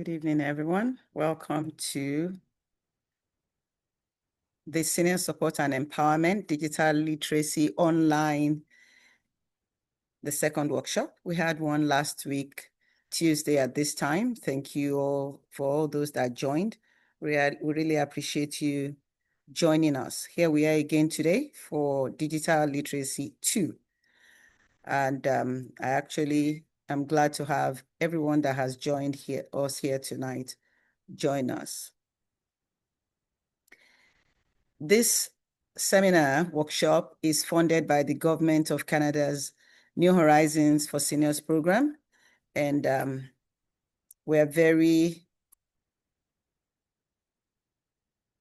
Good evening, everyone. Welcome to the Senior Support and Empowerment Digital Literacy Online, the second workshop. We had one last week, Tuesday at this time. Thank you all for all those that joined. We really appreciate you joining us. Here we are again today for Digital Literacy 2. And I'm glad to have everyone that has joined us here tonight join us. This seminar workshop is funded by the Government of Canada's New Horizons for Seniors program. And we're very,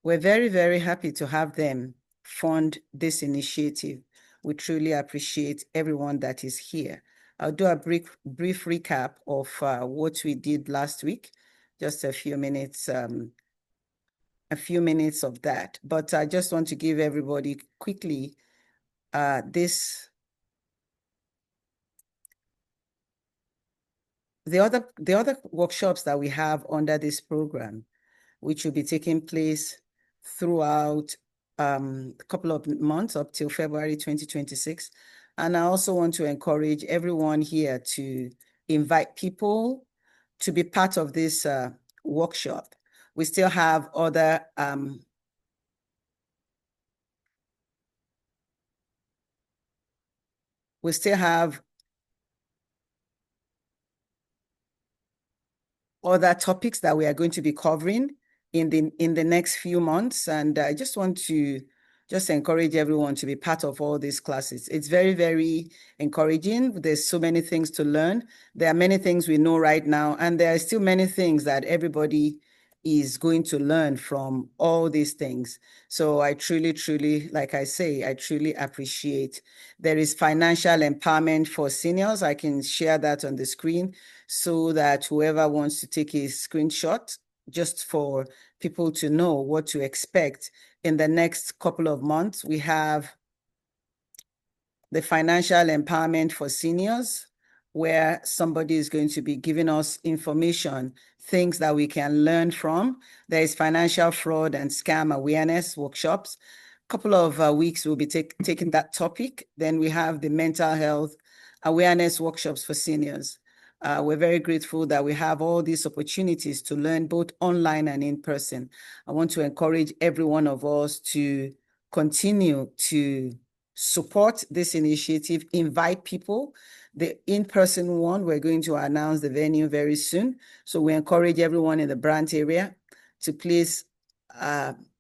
very happy to have them fund this initiative. We truly appreciate everyone that is here. I'll do a brief recap of what we did last week, just a few minutes of that. But I just want to give everybody quickly the other workshops that we have under this program, which will be taking place throughout a couple of months up till February 2026. And I also want to encourage everyone here to invite people to be part of this workshop. We still have other other topics that we are going to be covering in the next few months. And I just want to encourage everyone to be part of all these classes. It's very, very encouraging. There's so many things to learn. There are many things we know right now, and there are still many things that everybody is going to learn from all these things. So I truly, like I say, I truly appreciate. There is financial empowerment for seniors. I can share that on the screen so that whoever wants to take a screenshot, just for people to know what to expect in the next couple of months. We have the financial empowerment for seniors, where somebody is going to be giving us information, things that we can learn from. There is financial fraud and scam awareness workshops. A couple of weeks we'll be taking that topic. Then we have the mental health awareness workshops for seniors. We're very grateful that we have all these opportunities to learn both online and in person. I want to encourage every one of us to continue to support this initiative, invite people. The in-person one, we're going to announce the venue very soon. So we encourage everyone in the Brant area to please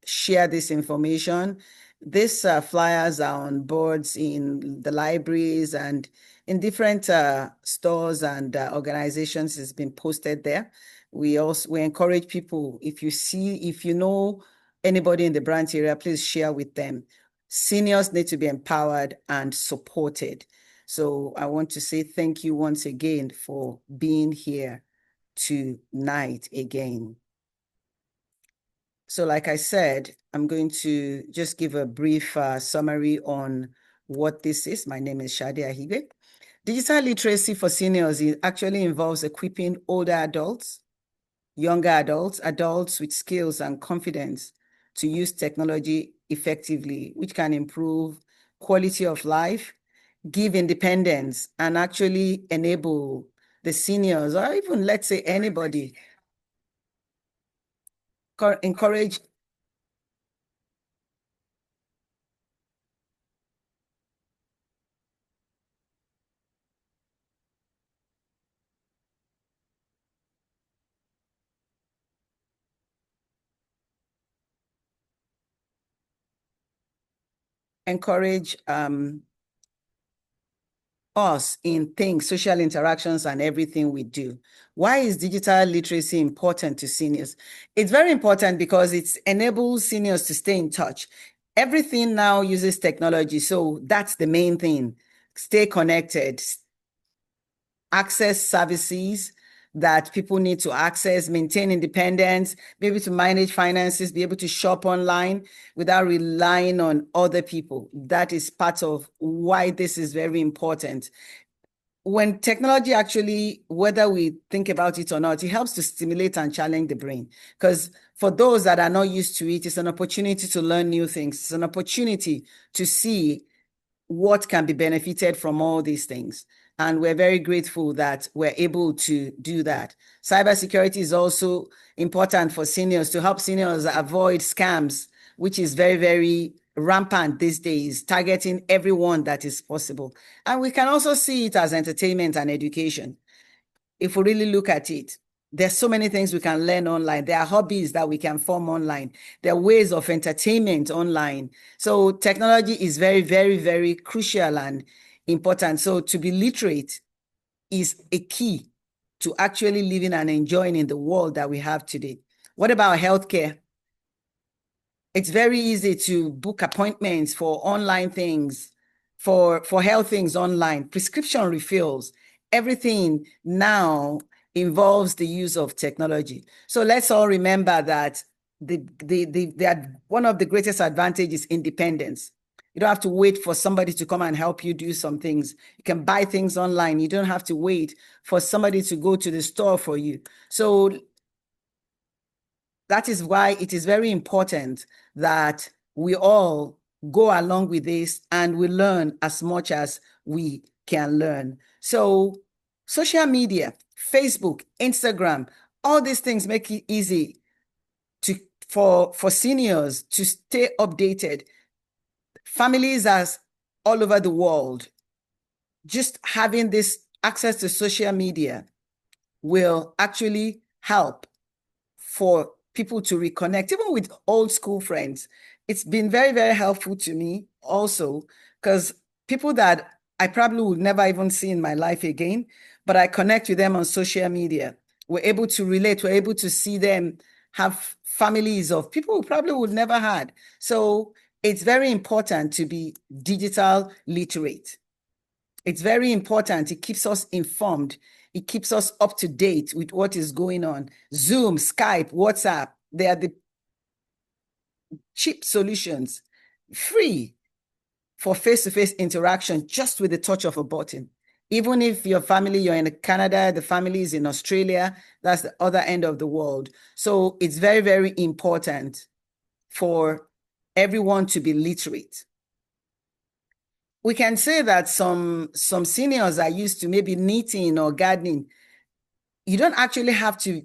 share this information. These flyers are on boards in the libraries and in different stores and organizations. It's been posted there. We encourage people, if you know anybody in the Brant area, please share with them. Seniors need to be empowered and supported. So I want to say thank you once again for being here tonight again. So like I said, I'm going to just give a brief summary on what this is. My name is Shadi Ahibe. Digital literacy for seniors actually involves equipping older adults, younger adults, adults with skills and confidence to use technology effectively, which can improve quality of life, give independence, and actually enable the seniors, or even let's say anybody, encourage us in things, social interactions, and everything we do. Why is digital literacy important to seniors? It's very important because it enables seniors to stay in touch. Everything now uses technology, so that's the main thing. Stay connected, access services that people need to access, maintain independence, be able to manage finances, be able to shop online without relying on other people. That is part of why this is very important. when technology actually, whether we think about it or not, it helps to stimulate and challenge the brain. Because for those that are not used to it, it's an opportunity to learn new things. It's an opportunity to see what can be benefited from all these things. And we're very grateful that we're able to do that. Cybersecurity is also important for seniors, to help seniors avoid scams, which is very, very rampant these days, targeting everyone that is possible. And we can also see it as entertainment and education. If we really look at it, there's so many things we can learn online. There are hobbies that we can form online. There are ways of entertainment online. So technology is very, very, very crucial and important. So to be literate is a key to actually living and enjoying in the world that we have today. What about healthcare? It's very easy to book appointments for online things, for health things online, prescription refills. Everything now involves the use of technology. So let's all remember that one of the greatest advantages is independence. You don't have to wait for somebody to come and help you do some things. You can buy things online. You don't have to wait for somebody to go to the store for you. So that is why it is very important that we all go along with this and we learn as much as we can learn. So social media, Facebook, Instagram, all these things make it easy for seniors to stay updated. Families as all over the world, just having this access to social media will actually help for people to reconnect, even with old school friends. It's been very, very helpful to me also, because people that I probably would never even see in my life again, but I connect with them on social media. We're able to relate. We're able to see them have families of people who probably would never had. So it's very important to be digital literate. It's very important. It keeps us informed. It keeps us up to date with what is going on. Zoom, Skype, WhatsApp, they are the cheap solutions, free for face-to-face interaction just with the touch of a button. Even if your family, you're in Canada, the family is in Australia, that's the other end of the world. So it's very, very important for everyone to be literate. We can say that some seniors are used to maybe knitting or gardening. You don't actually have to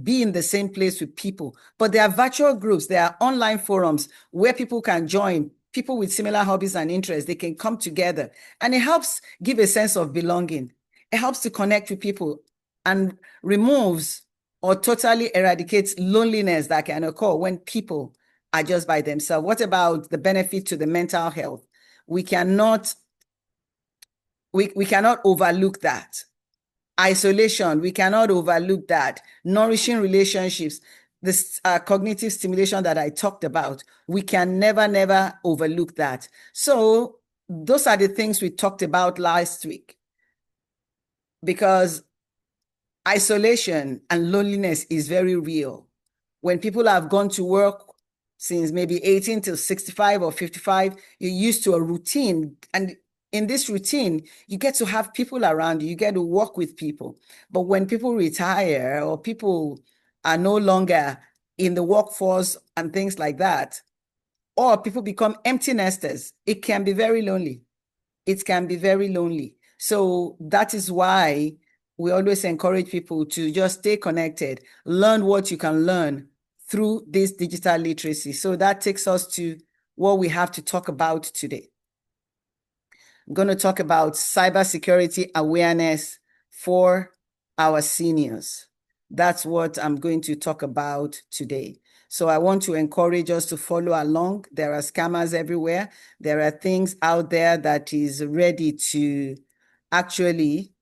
be in the same place with people, but there are virtual groups, there are online forums where people can join, people with similar hobbies and interests. They can come together, and it helps give a sense of belonging. It helps to connect with people and removes or totally eradicates loneliness that can occur when people are just by themselves. What about the benefit to the mental health? We cannot overlook that. Isolation, we cannot overlook that. Nourishing relationships, this cognitive stimulation that I talked about, we can never overlook that. So those are the things we talked about last week, because isolation and loneliness is very real. When people have gone to work since maybe 18 to 65 or 55, you're used to a routine. And in this routine, you get to have people around you, you get to work with people. But when people retire or people are no longer in the workforce and things like that, or people become empty nesters, it can be very lonely. It can be very lonely. So that is why we always encourage people to just stay connected, learn what you can learn through this digital literacy. So that takes us to what we have to talk about today. I'm going to talk about cybersecurity awareness for our seniors. That's what I'm going to talk about today. So I want to encourage us to follow along. There are scammers everywhere. There are things out there that is ready to actually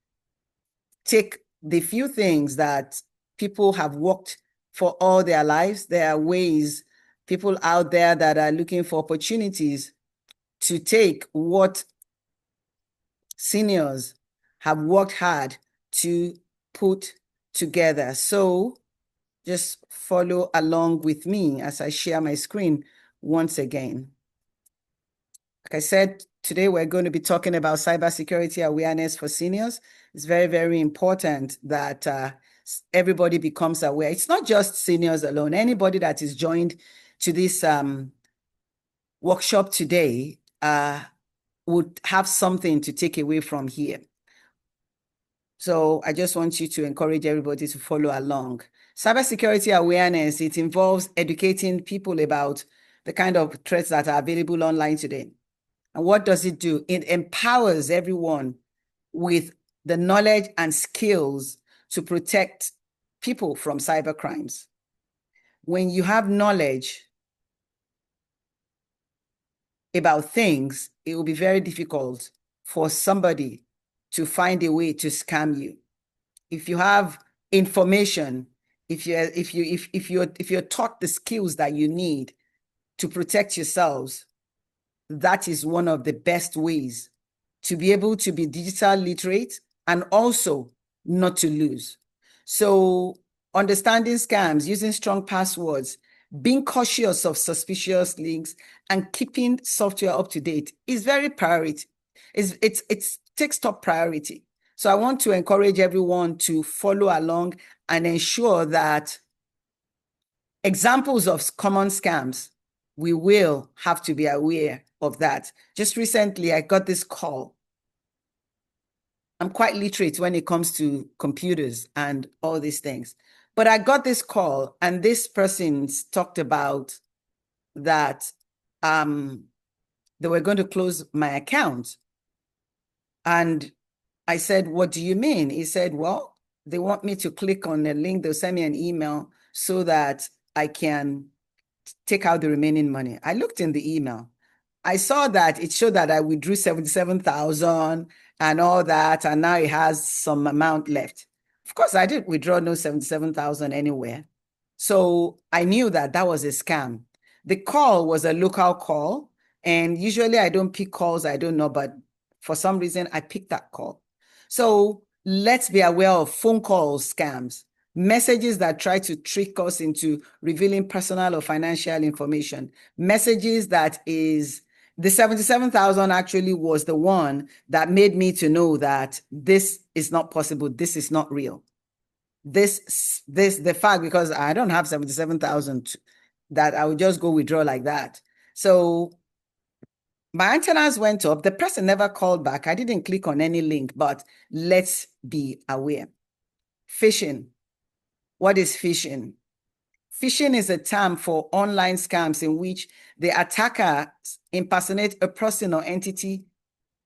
take the few things that people have worked for all their lives. There are ways, people out there that are looking for opportunities to take what seniors have worked hard to put together. So just follow along with me as I share my screen once again. Like I said, Today we're going to be talking about cybersecurity awareness for seniors. It's very, very important that everybody becomes aware. It's not just seniors alone. Anybody that is joined to this workshop today would have something to take away from here. So I just want you to encourage everybody to follow along. Cybersecurity awareness, it involves educating people about the kind of threats that are available online today. And what does it do? It empowers everyone with the knowledge and skills to protect people from cyber crimes. When you have knowledge about things, it will be very difficult for somebody to find a way to scam you. If you have information, if you're taught the skills that you need to protect yourselves, that is one of the best ways to be able to be digital literate and also not to lose. So understanding scams, using strong passwords, being cautious of suspicious links, and keeping software up to date is very priority. It takes top priority. So I want to encourage everyone to follow along and ensure that examples of common scams, we will have to be aware of that. Just recently, I got this call. I'm quite literate when it comes to computers and all these things. But I got this call, and this person talked about that they were going to close my account. And I said, what do you mean? He said, well, they want me to click on a link. They'll send me an email so that I can take out the remaining money. I looked in the email. I saw that it showed that I withdrew 77,000 and all that, and now it has some amount left. Of course, I didn't withdraw no 77,000 anywhere. So I knew that that was a scam. The call was a local call, and usually I don't pick calls I don't know, but for some reason I picked that call. So let's be aware of phone call scams, messages that try to trick us into revealing personal or financial information, messages that is the 77,000 actually was the one that made me to know that this is not possible. This is not real. The fact, because I don't have 77,000 that I would just go withdraw like that. So my antennas went up. The person never called back. I didn't click on any link, but let's be aware. Phishing. What is phishing? Phishing is a term for online scams in which the attacker impersonate a person or entity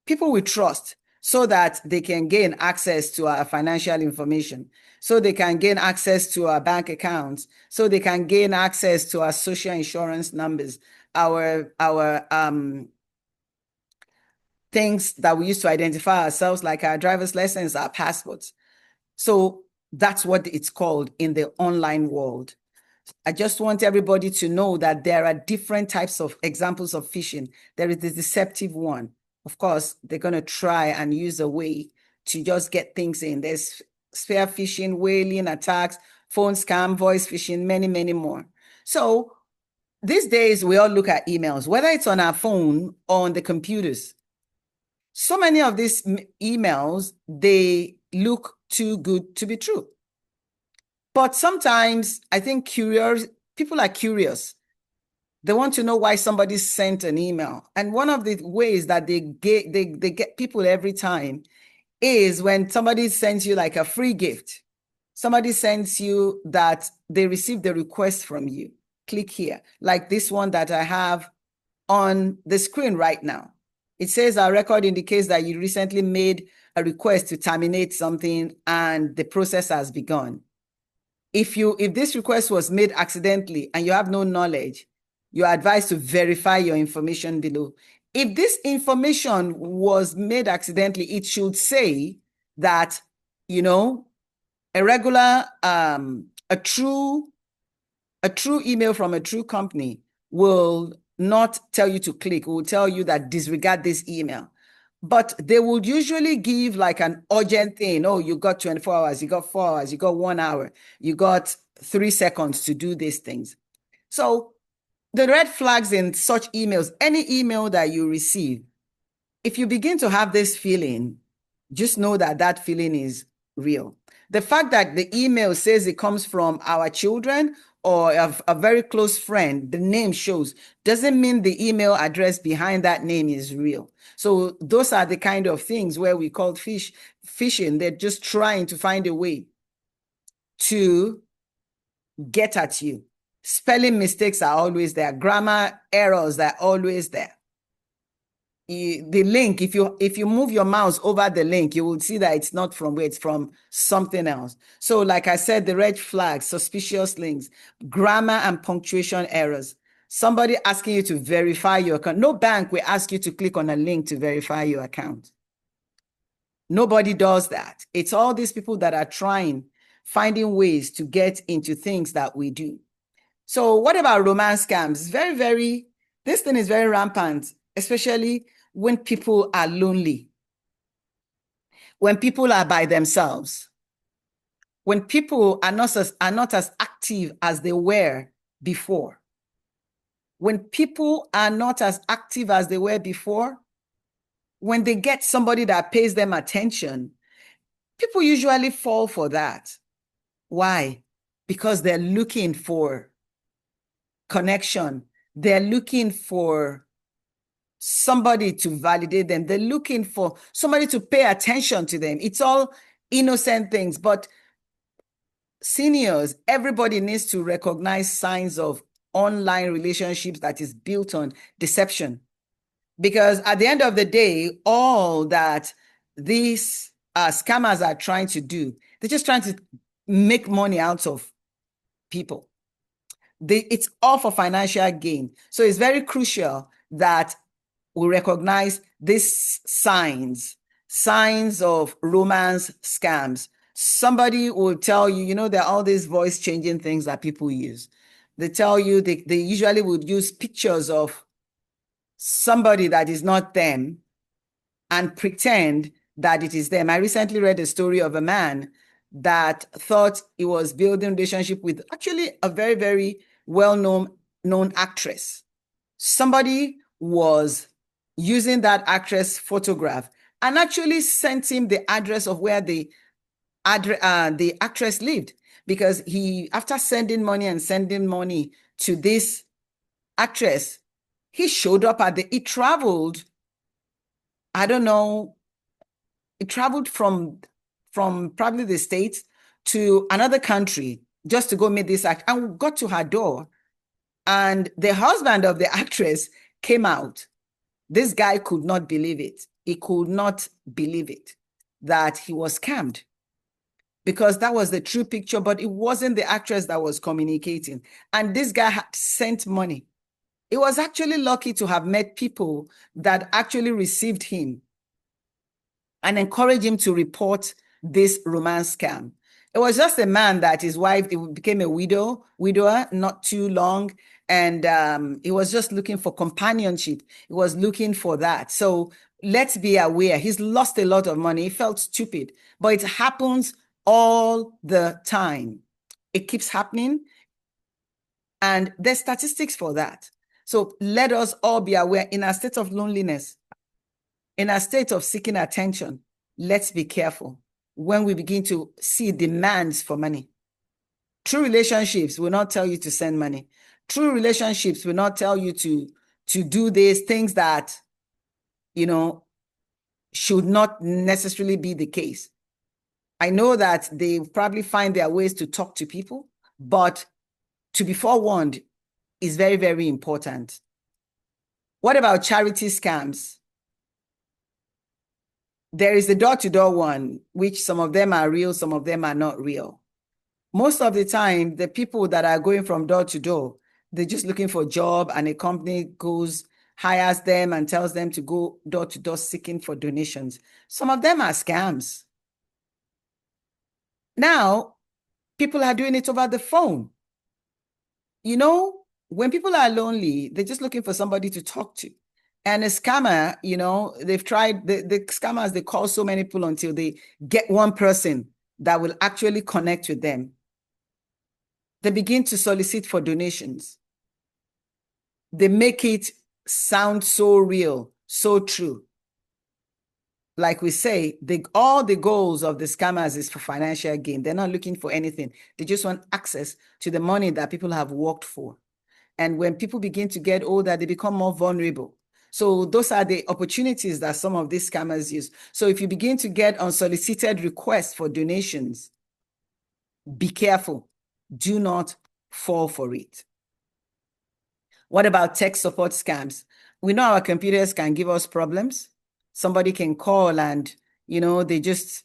people we trust so that they can gain access to our financial information, so they can gain access to our bank accounts, so they can gain access to our social insurance numbers, our things that we use to identify ourselves, like our driver's license, our passports. So that's what it's called in the online world. I just want everybody to know that there are different types of examples of phishing. There is the deceptive one. Of course, they're going to try and use a way to just get things in. There's spear phishing, whaling attacks, phone scam, voice phishing, many, many more. So these days, we all look at emails, whether it's on our phone or on the computers. So many of these emails, they look too good to be true. But sometimes I think people are curious. They want to know why somebody sent an email. And one of the ways that they get people every time is when somebody sends you like a free gift. Somebody sends you that they received the request from you. Click here, like this one that I have on the screen right now. It says our record indicates that you recently made a request to terminate something and the process has begun. If this request was made accidentally and you have no knowledge, you're advised to verify your information below. If this information was made accidentally, it should say that, a regular, a true email from a true company will not tell you to click. It will tell you that disregard this email. But they would usually give like an urgent thing. Oh, you got 24 hours, you got 4 hours, you got 1 hour, you got 3 seconds to do these things. So the red flags in such emails, any email that you receive, if you begin to have this feeling, just know that that feeling is real. The fact that the email says it comes from our children or a very close friend, the name shows, doesn't mean the email address behind that name is real. So those are the kind of things where we call phishing. They're just trying to find a way to get at you. Spelling mistakes are always there. Grammar errors are always there. The link, if you move your mouse over the link, you will see that it's not from where, it's from something else. So like I said, the red flags, suspicious links, grammar and punctuation errors, somebody asking you to verify your account. No bank will ask you to click on a link to verify your account. Nobody does that. It's all these people that are finding ways to get into things that we do. So what about romance scams? This thing is very rampant, especially when people are lonely, when people are by themselves, when people are not as active as they were before. When people are not as active as they were before, when they get somebody that pays them attention, people usually fall for that. Why? Because they're looking for connection. They're looking for somebody to validate them. They're looking for somebody to pay attention to them. It's all innocent things, but seniors, everybody needs to recognize signs of online relationships that is built on deception. Because at the end of the day, all that these scammers are trying to do, they're just trying to make money out of people. It's all for financial gain. So it's very crucial that we recognize these signs of romance scams. Somebody will tell you, there are all these voice changing things that people use. They tell you they usually would use pictures of somebody that is not them and pretend that it is them. I recently read a story of a man that thought he was building a relationship with actually a very, very well-known actress. Somebody was using that actress photograph and actually sent him the address of where the actress lived, because after sending money to this actress, he showed up he traveled, I don't know, he traveled from probably the States to another country just to go meet this actress, and got to her door, and the husband of the actress came out. This guy could not believe it. He could not believe it that he was scammed, because that was the true picture, but it wasn't the actress that was communicating. And this guy had sent money. He was actually lucky to have met people that actually received him and encouraged him to report this romance scam. It was just a man that his wife became a widower not too long, and he was just looking for companionship. He was looking for that. So let's be aware. He's lost a lot of money. He felt stupid, but it happens all the time. It keeps happening, and there's statistics for that. So let us all be aware, in a state of loneliness, in a state of seeking attention, let's be careful when we begin to see demands for money. True relationships will not tell you to send money. True relationships will not tell you to do these things that, should not necessarily be the case. I know that they probably find their ways to talk to people, but to be forewarned is very, very important. What about charity scams? There is the door-to-door one, which some of them are real, some of them are not real. Most of the time, the people that are going from door to door, they're just looking for a job, and a company hires them and tells them to go door to door seeking for donations. Some of them are scams. Now, people are doing it over the phone. When people are lonely, they're just looking for somebody to talk to. And a scammer, they've tried, the scammers, they call so many people until they get one person that will actually connect with them. They begin to solicit for donations. They make it sound so real, so true. like we say, all the goals of the scammers is for financial gain. They're not looking for anything. They just want access to the money that people have worked for. And when people begin to get older, they become more vulnerable. So those are the opportunities that some of these scammers use. So if you begin to get unsolicited requests for donations, be careful. Do not fall for it. What about tech support scams? We know our computers can give us problems. Somebody can call and, they just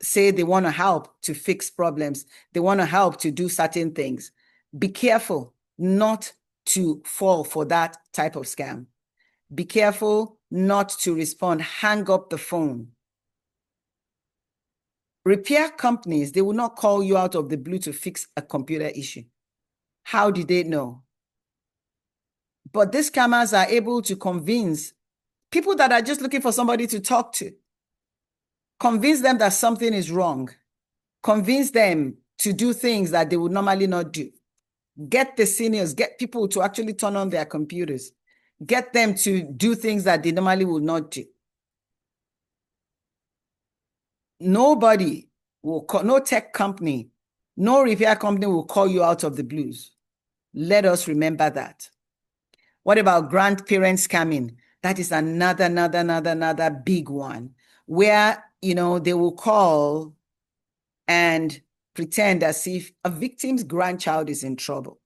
say they want to help to fix problems. They want to help to do certain things. Be careful not to fall for that type of scam. Be careful not to respond. Hang up the phone. Repair companies, they will not call you out of the blue to fix a computer issue. How did they know? But these scammers are able to convince people that are just looking for somebody to talk to. Convince them that something is wrong. Convince them to do things that they would normally not do. Get the seniors, get people to actually turn on their computers. Get them to do things that they normally would not do. Nobody will call, no tech company, no repair company will call you out of the blues. Let us remember that. What about grandparent scamming? That is another big one where, they will call and pretend as if a victim's grandchild is in trouble.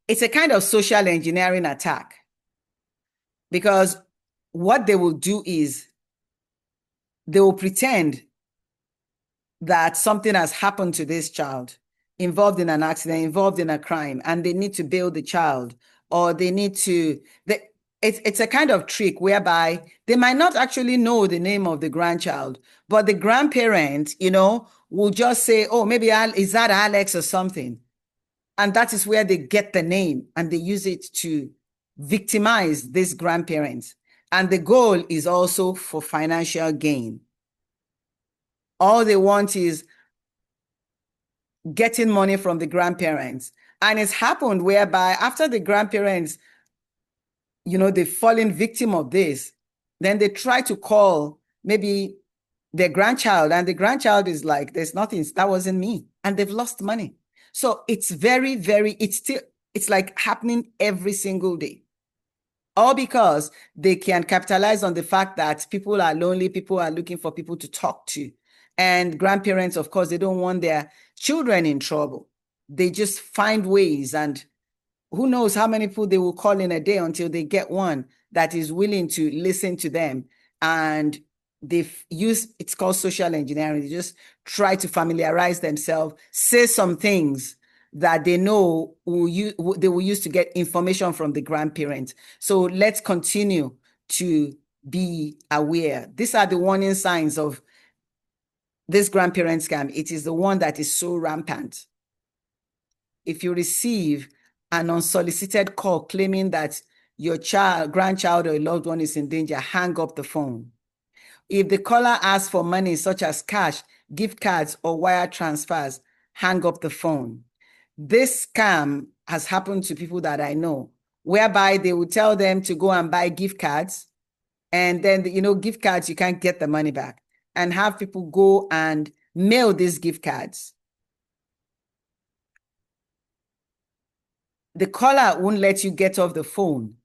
It's a kind of social engineering attack because what they will do is they will pretend that something has happened to this child, involved in an accident, involved in a crime, and they need to bail the child, or they need to, it's a kind of trick whereby they might not actually know the name of the grandchild, but the grandparent, will just say, oh, maybe is that Alex or something? And that is where they get the name and they use it to victimize these grandparents. And the goal is also for financial gain. All they want is getting money from the grandparents. And it's happened whereby after the grandparents, they've fallen victim of this, then they try to call maybe their grandchild, and the grandchild is like, there's nothing, that wasn't me. And they've lost money. So it's it's like happening every single day. All because they can capitalize on the fact that people are lonely, people are looking for people to talk to. And grandparents, of course, they don't want their children in trouble. They just find ways, and who knows how many people they will call in a day until they get one that is willing to listen to them. And it's called social engineering. They just try to familiarize themselves, say some things that they know they will use to get information from the grandparents. So let's continue to be aware. These are the warning signs of this grandparent scam. It is the one that is so rampant. If you receive an unsolicited call claiming that your grandchild, or a loved one is in danger, hang up the phone. If the caller asks for money such as cash, gift cards, or wire transfers, hang up the phone. This scam has happened to people that I know, whereby they will tell them to go and buy gift cards, and then, gift cards, you can't get the money back, and have people go and mail these gift cards. The caller won't let you get off the phone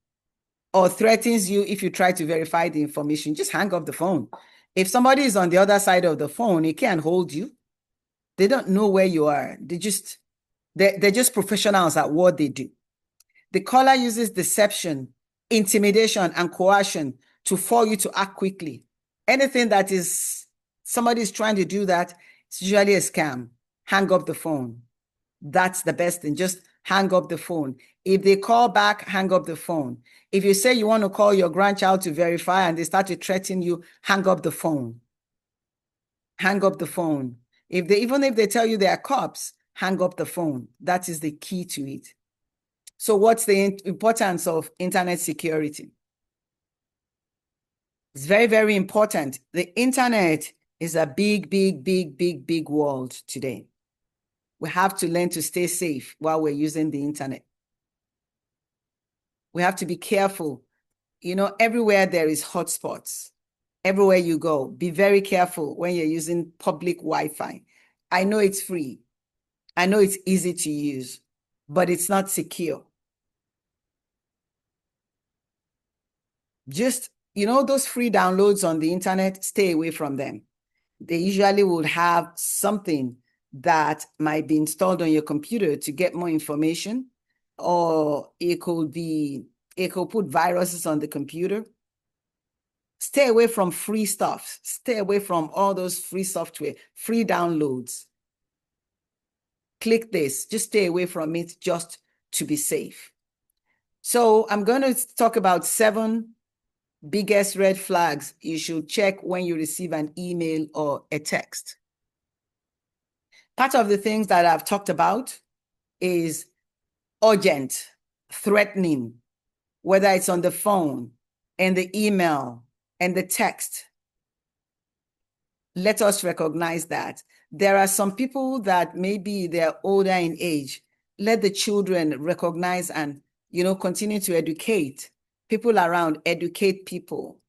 or threatens you if you try to verify the information. Just hang up the phone. If somebody is on the other side of the phone, he can't hold you. They don't know where you are. They're just professionals at what they do. The caller uses deception, intimidation, and coercion to force you to act quickly. Anything that somebody is trying to do that, it's usually a scam. Hang up the phone. That's the best thing. Just hang up the phone. If they call back, hang up the phone. If you say you want to call your grandchild to verify and they start to threaten you, hang up the phone. Hang up the phone. Even if they tell you they are cops, hang up the phone. That is the key to it. So what's the importance of internet security? It's very, very important. The internet is a big world today. We have to learn to stay safe while we're using the internet. We have to be careful everywhere there is hotspots. Everywhere you go, be very careful when you're using public Wi-Fi. I know it's free. I know it's easy to use, but it's not secure. Just, those free downloads on the internet, stay away from them. They usually will have something that might be installed on your computer to get more information, or it could put viruses on the computer. Stay away from free stuff. Stay away from all those free software, free downloads. Click this. Just stay away from it just to be safe. So I'm going to talk about 7 biggest red flags you should check when you receive an email or a text. Part of the things that I've talked about is urgent, threatening, whether it's on the phone, and the email, and the text. Let us recognize that. There are some people that maybe they're older in age. Let the children recognize and, continue to educate people around, educate people.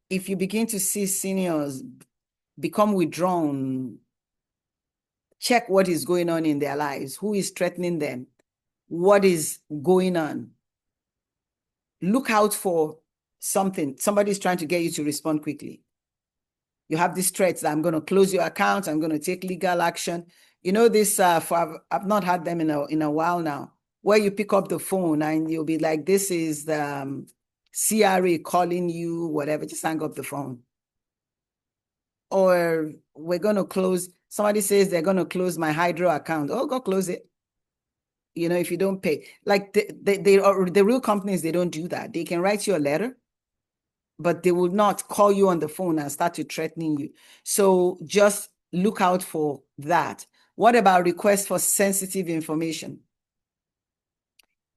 If you begin to see seniors become withdrawn, check what is going on in their lives, who is threatening them, what is going on. Look out for something. Somebody's trying to get you to respond quickly. You have these threats that I'm going to close your account, I'm going to take legal action. This, I've not had them in a while now, where you pick up the phone and you'll be like, this is the CRA calling you, whatever, just hang up the phone. Or we're going to close, somebody says they're going to close my Hydro account. Oh, go close it. If you don't pay. Like the real companies, they don't do that. They can write you a letter, but they will not call you on the phone and start to threatening you. So just look out for that. What about requests for sensitive information?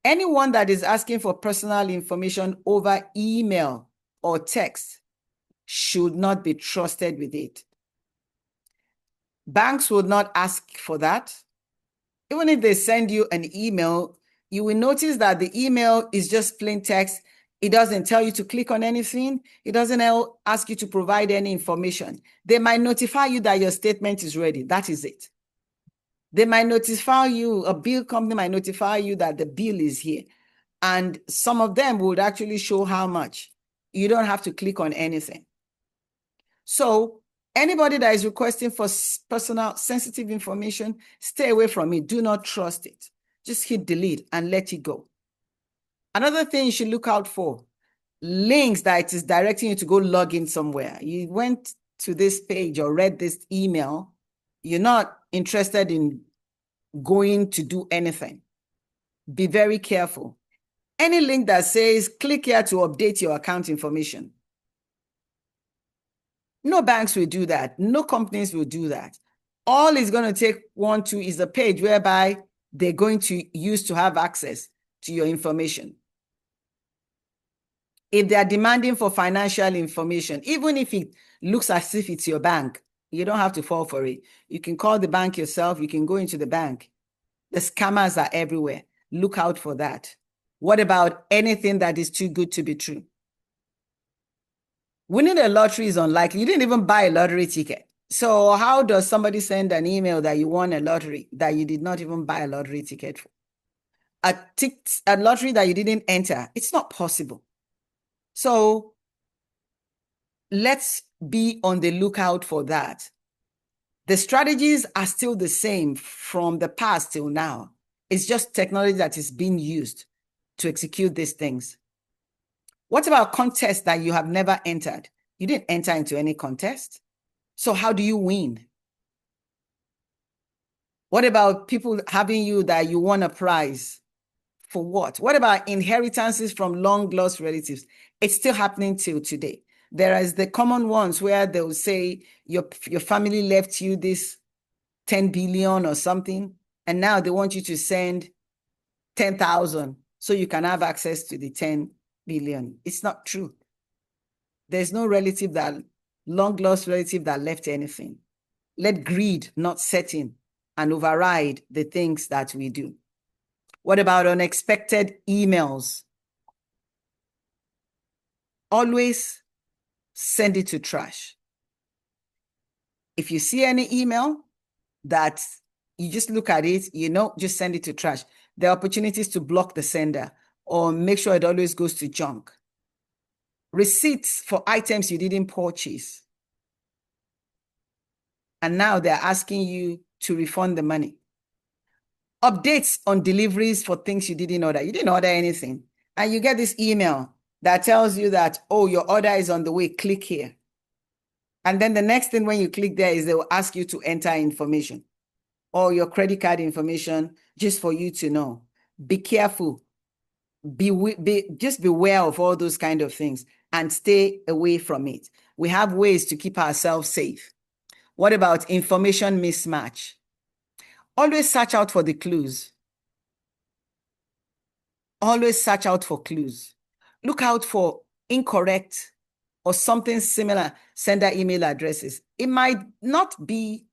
Anyone that is asking for personal information over email or text should not be trusted with it. Banks will not ask for that. Even if they send you an email, you will notice that the email is just plain text. It doesn't tell you to click on anything. It doesn't ask you to provide any information. They might notify you that your statement is ready. That is it. They might notify you, a bill company might notify you that the bill is here. And some of them would actually show how much. You don't have to click on anything. So anybody that is requesting for personal sensitive information, stay away from it. Do not trust it. Just hit delete and let it go. Another thing you should look out for, links that it is directing you to go log in somewhere. You went to this page or read this email, you're not interested in going to do anything. Be very careful. Any link that says, click here to update your account information. No banks will do that. No companies will do that. All it's going to take is a page whereby they're going to use to have access to your information. If they are demanding for financial information, even if it looks as if it's your bank, you don't have to fall for it. You can call the bank yourself. You can go into the bank. The scammers are everywhere. Look out for that. What about anything that is too good to be true? Winning a lottery is unlikely. You didn't even buy a lottery ticket. So how does somebody send an email that you won a lottery that you did not even buy a lottery ticket for? A lottery that you didn't enter? It's not possible. So let's be on the lookout for that. The strategies are still the same from the past till now. It's just technology that is being used to execute these things. What about contests that you have never entered? You didn't enter into any contest. So how do you win? What about people having you that you won a prize? For what? What about inheritances from long-lost relatives? It's still happening till today. There is the common ones where they'll say your family left you this 10 billion or something, and now they want you to send 10,000 so you can have access to the 10 billion. It's not true. There's no long-lost relative that left anything. Let greed not set in and override the things that we do. What about unexpected emails? always send it to trash. If you see any email that you just look at it, just send it to trash. There are opportunities to block the sender or make sure it always goes to junk. Receipts for items you didn't purchase. And now they're asking you to refund the money. Updates on deliveries for things you didn't order. You didn't order anything. And you get this email that tells you that, oh, your order is on the way, click here. And then the next thing when you click there is they will ask you to enter information or your credit card information just for you to know. Be careful. Just beware of all those kind of things and stay away from it. We have ways to keep ourselves safe. What about information mismatch? Always search out for the clues. Always search out for clues. Look out for incorrect or something similar sender email addresses. It might not be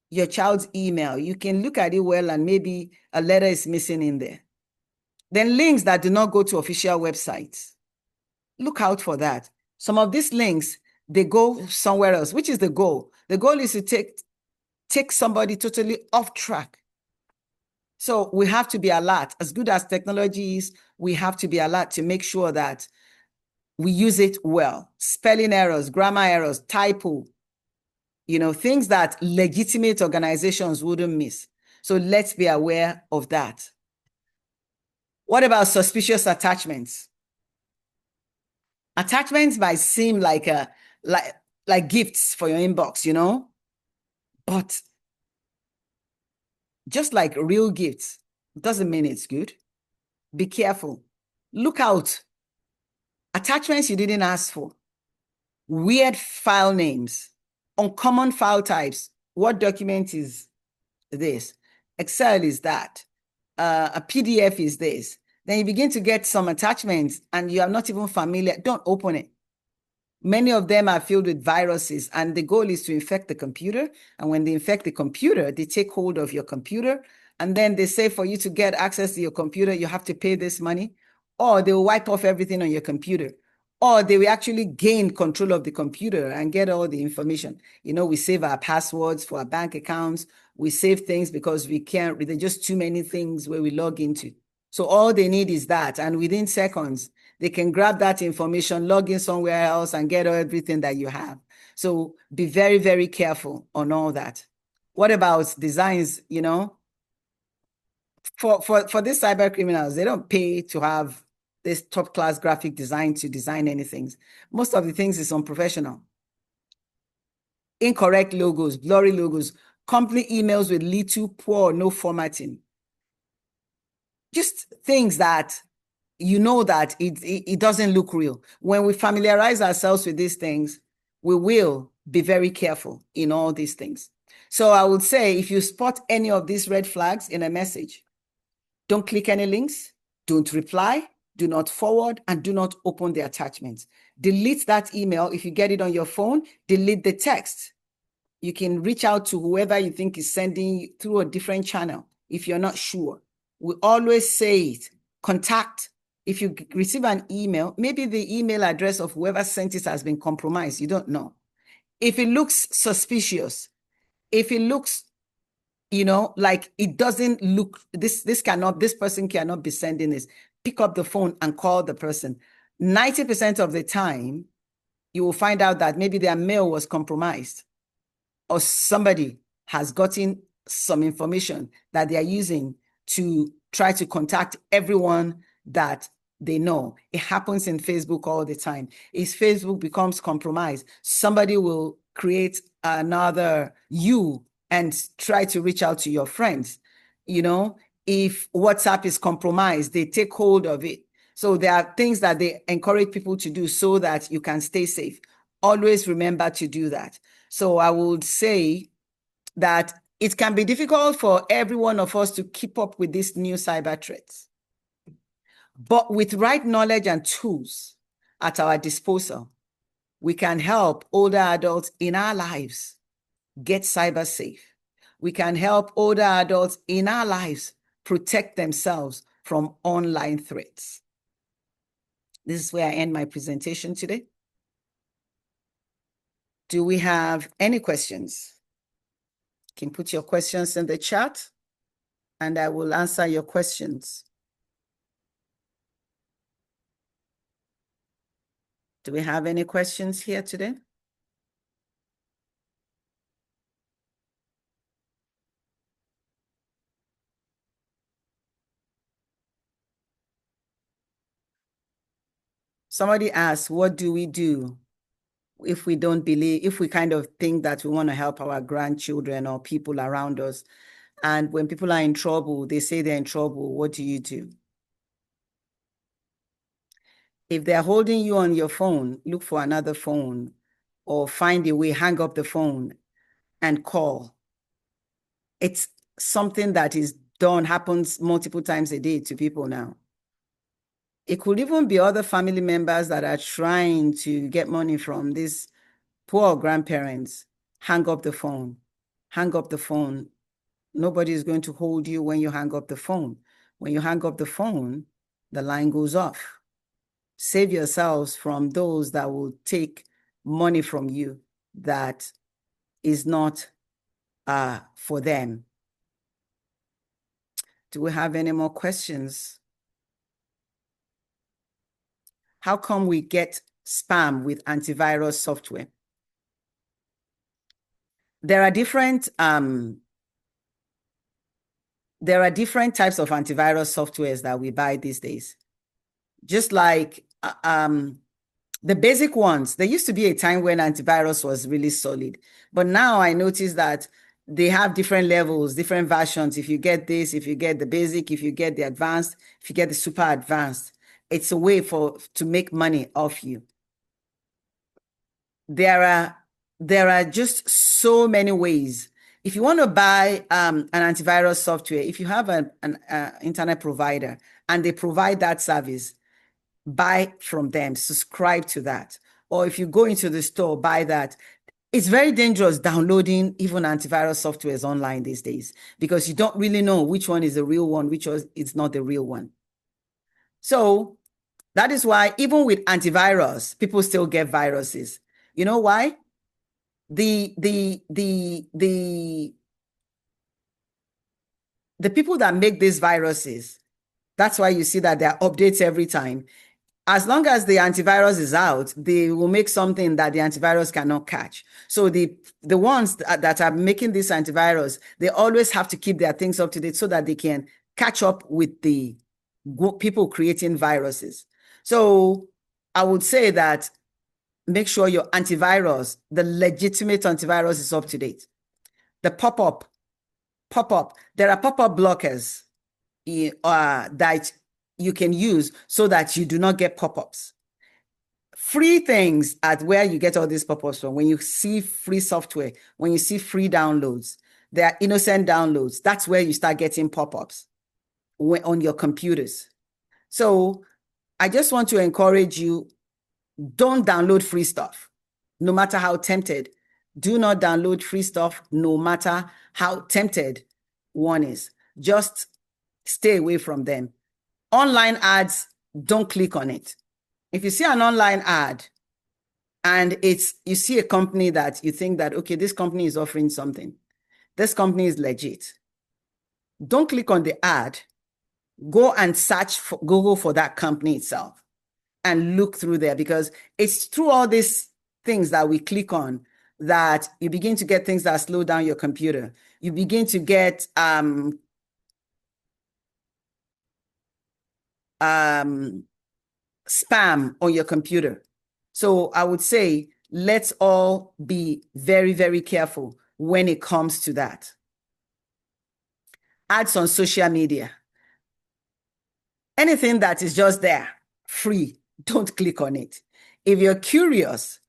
your child's email. You can look at it well and maybe a letter is missing in there. Then links that do not go to official websites. Look out for that. Some of these links, they go somewhere else. Which is the goal? The goal is to take somebody totally off track. So we have to be alert. As good as technology is, we have to be alert to make sure that we use it well. Spelling errors, grammar errors, typo, things that legitimate organizations wouldn't miss. So let's be aware of that. What about suspicious attachments? Attachments might seem like gifts for your inbox, but just like real gifts, doesn't mean it's good. Be careful. Look out. Attachments you didn't ask for. Weird file names. Uncommon file types. What document is this? Excel is that. A PDF is this. Then you begin to get some attachments and you are not even familiar. Don't open it. Many of them are filled with viruses, and the goal is to infect the computer. And when they infect the computer, they take hold of your computer. And then they say for you to get access to your computer, you have to pay this money, or they will wipe off everything on your computer, or they will actually gain control of the computer and get all the information. We save our passwords for our bank accounts. We save things because we can't, there are just too many things where we log into. So all they need is that. And within seconds, they can grab that information, log in somewhere else and get everything that you have. So be very, very careful on all that. What about designs, For these cyber criminals, they don't pay to have this top class graphic design to design anything. Most of the things is unprofessional. Incorrect logos, blurry logos, company emails with little, poor, no formatting. Just things that that it doesn't look real. When we familiarize ourselves with these things, we will be very careful in all these things. So I would say if you spot any of these red flags in a message, don't click any links, don't reply, do not forward, and do not open the attachments. Delete that email. If you get it on your phone, delete the text. You can reach out to whoever you think is sending through a different channel if you're not sure. We always say it, contact. If you receive an email, maybe the email address of whoever sent it has been compromised. You don't know. If it looks suspicious, if it looks, like it doesn't look, this person cannot be sending this, pick up the phone and call the person. 90% of the time, you will find out that maybe their mail was compromised or somebody has gotten some information that they are using to try to contact everyone that they know. It happens in Facebook all the time. If Facebook becomes compromised, somebody will create another you and try to reach out to your friends. If WhatsApp is compromised, they take hold of it. So there are things that they encourage people to do so that you can stay safe. Always remember to do that. So I would say that it can be difficult for every one of us to keep up with these new cyber threats. But with right knowledge and tools at our disposal, we can help older adults in our lives get cyber safe. We can help older adults in our lives protect themselves from online threats. This is where I end my presentation today. Do we have any questions? You can put your questions in the chat and I will answer your questions. Do we have any questions here today? Somebody asked, what do we do if we don't believe, if we kind of think that we want to help our grandchildren or people around us? And when people are in trouble, they say they're in trouble, what do you do? If they're holding you on your phone, look for another phone or find a way, hang up the phone and call. It's something that is done, happens multiple times a day to people now. It could even be other family members that are trying to get money from these poor grandparents. Hang up the phone. Hang up the phone. Nobody is going to hold you when you hang up the phone. When you hang up the phone, the line goes off. Save yourselves from those that will take money from you that is not for them. Do we have any more questions? How come we get spam with antivirus software? There are different types of antivirus softwares that we buy these days. Just like the basic ones, there used to be a time when antivirus was really solid, but now I notice that they have different levels, different versions. If you get this, if you get the basic, if you get the advanced, if you get the super advanced, it's a way to make money off you. There are just so many ways. If you want to buy an antivirus software, if you have an internet provider and they provide that service, buy from them, subscribe to that. Or if you go into the store, buy that. It's very dangerous downloading even antivirus softwares online these days because you don't really know which one is the real one, which is not the real one. So that is why even with antivirus, people still get viruses. You know why? The people that make these viruses, that's why you see that there are updates every time. As long as the antivirus is out, they will make something that the antivirus cannot catch. So the ones that are making this antivirus, they always have to keep their things up to date so that they can catch up with the people creating viruses. So I would say that make sure your antivirus, the legitimate antivirus, is up to date. The pop-up, there are pop-up blockers that you can use so that you do not get pop-ups. Free things are where you get all these pop-ups from. When you see free software, when you see free downloads, they are innocent downloads. That's where you start getting pop-ups on your computers. So I just want to encourage you, don't download free stuff, no matter how tempted. Do not download free stuff, no matter how tempted one is. Just stay away from them. Online ads, don't click on it. If you see an online ad and you see a company that you think that, okay, this company is offering something, this company is legit, don't click on the ad. Go and search for Google for that company itself and look through there, because it's through all these things that we click on that you begin to get things that slow down your computer. You begin to get spam on your computer. So I would say let's all be very, very careful when it comes to that. Ads on social media. Anything that is just there, free, don't click on it. If you're curious,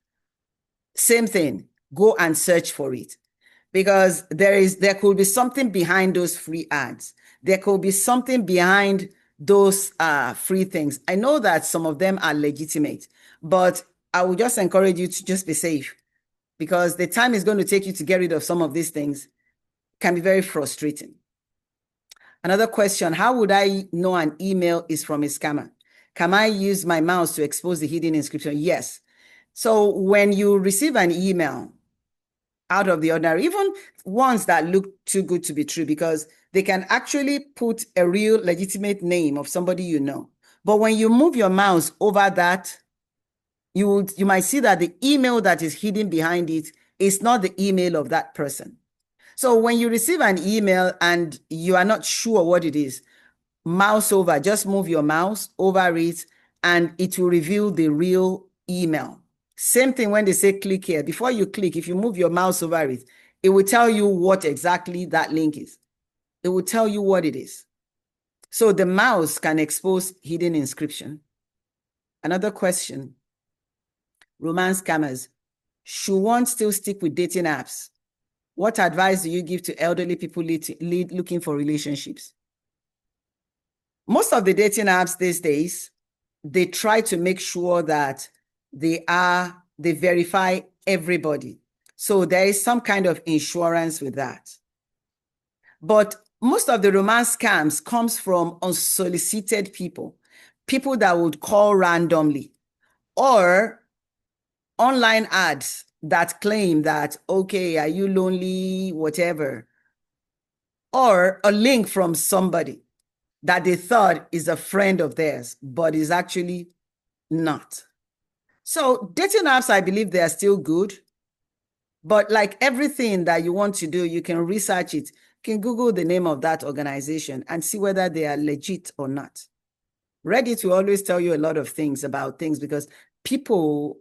same thing, go and search for it. Because there could be something behind those free ads. There could be something behind those free things. I know that some of them are legitimate, but I would just encourage you to just be safe, because the time is going to take you to get rid of some of these things can be very frustrating. Another question, how would I know an email is from a scammer? Can I use my mouse to expose the hidden inscription? Yes. So when you receive an email out of the ordinary, even ones that look too good to be true, because they can actually put a real legitimate name of somebody you know. But when you move your mouse over that, you might see that the email that is hidden behind it is not the email of that person. So when you receive an email and you are not sure what it is, mouse over, just move your mouse over it, and it will reveal the real email. Same thing when they say click here. Before you click, if you move your mouse over it, it will tell you what exactly that link is. It will tell you what it is. So the mouse can expose hidden inscription. Another question. Romance scammers. Should one still stick with dating apps? What advice do you give to elderly people looking for relationships? Most of the dating apps these days, they try to make sure that they verify everybody. So there is some kind of insurance with that. But most of the romance scams comes from unsolicited people that would call randomly, or online ads that claim that, okay, are you lonely, whatever, or a link from somebody that they thought is a friend of theirs, but is actually not. So dating apps, I believe they are still good. But like everything that you want to do, you can research it. You can Google the name of that organization and see whether they are legit or not. Reddit will always tell you a lot of things about things, because people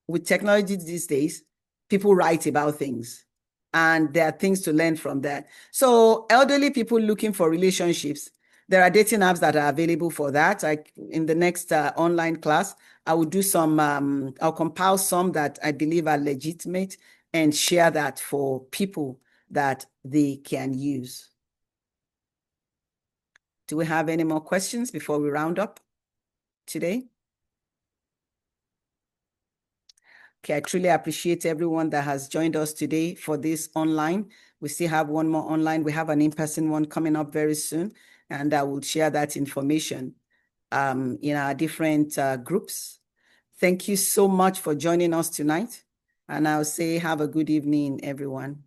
with technology these days, people write about things, and there are things to learn from that. So elderly people looking for relationships, there are dating apps that are available for that. Like in the next online class, I will do some, I'll compile some that I believe are legitimate and share that for people that they can use. Do we have any more questions before we round up today? Okay, I truly appreciate everyone that has joined us today for this online. We still have one more online. We have an in-person one coming up very soon, and I will share that information in our different groups. Thank you so much for joining us tonight, and I'll say have a good evening, everyone.